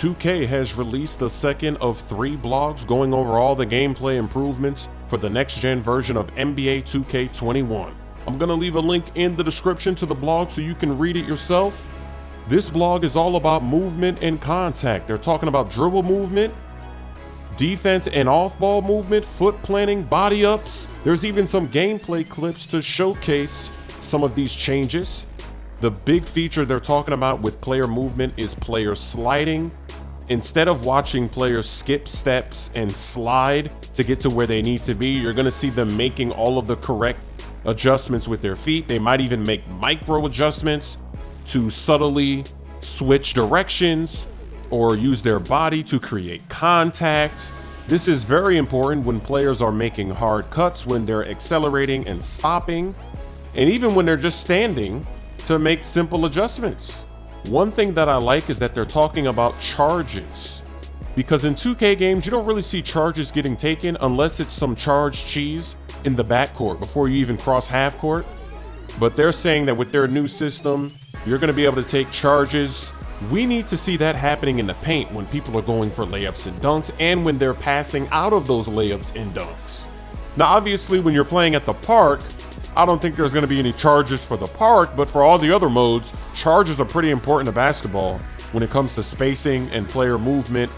2K has released the second of 3 blogs going over all the gameplay improvements for the next-gen version of NBA 2K21. I'm gonna leave a link in the description to the blog so you can read it yourself. This blog is all about movement and contact. They're talking about dribble movement, defense and off-ball movement, foot planting, body ups. There's even some gameplay clips to showcase some of these changes. The big feature they're talking about with player movement is player sliding. Instead of watching players skip steps and slide to get to where they need to be, you're gonna see them making all of the correct adjustments with their feet. They might even make micro adjustments to subtly switch directions or use their body to create contact. This is very important when players are making hard cuts, when they're accelerating and stopping, and even when they're just standing to make simple adjustments. One thing that I like is that they're talking about charges, because in 2K games, you don't really see charges getting taken unless it's some charged cheese in the backcourt before you even cross half court. But they're saying that with their new system, you're gonna be able to take charges. We need to see that happening in the paint when people are going for layups and dunks, and when they're passing out of those layups and dunks. Now, obviously, when you're playing at the park, I don't think there's going to be any charges for the park, but for all the other modes, charges are pretty important to basketball when it comes to spacing and player movement.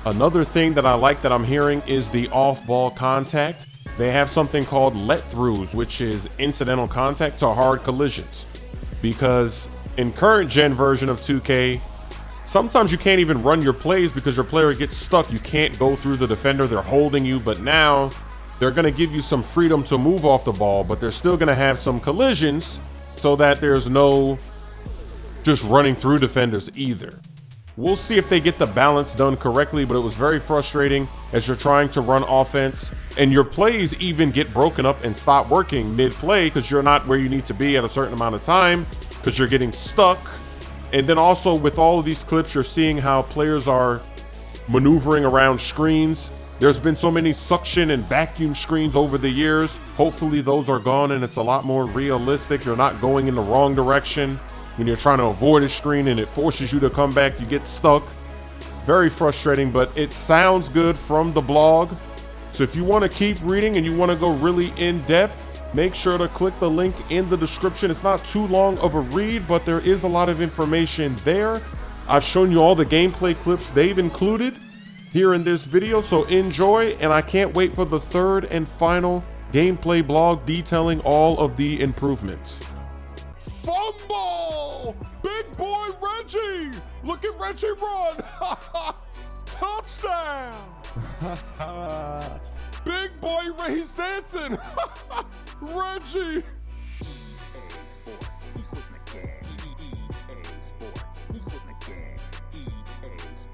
Another thing that I like that I'm hearing is the off-ball contact. They have something called let-throughs, which is incidental contact to hard collisions. Because in current gen version of 2K, sometimes you can't even run your plays because your player gets stuck. You can't go through the defender, they're holding you, but now they're going to give you some freedom to move off the ball, but they're still going to have some collisions so that there's no just running through defenders either. We'll see if they get the balance done correctly, but it was very frustrating as you're trying to run offense and your plays even get broken up and stop working mid-play because you're not where you need to be at a certain amount of time because you're getting stuck. And then also with all of these clips, you're seeing how players are maneuvering around screens. There's been so many suction and vacuum screens over the years. Hopefully those are gone and it's a lot more realistic. You're not going in the wrong direction when you're trying to avoid a screen and it forces you to come back, you get stuck. Very frustrating, but it sounds good from the blog. So if you want to keep reading and you want to go really in depth, make sure to click the link in the description. It's not too long of a read, but there is a lot of information there. I've shown you all the gameplay clips they've included here in this video, so enjoy, and I can't wait for the third and final gameplay blog detailing all of the improvements. Fumble! Big boy Reggie! Look at Reggie run! Touchdown! Big boy Ray's dancing! Reggie!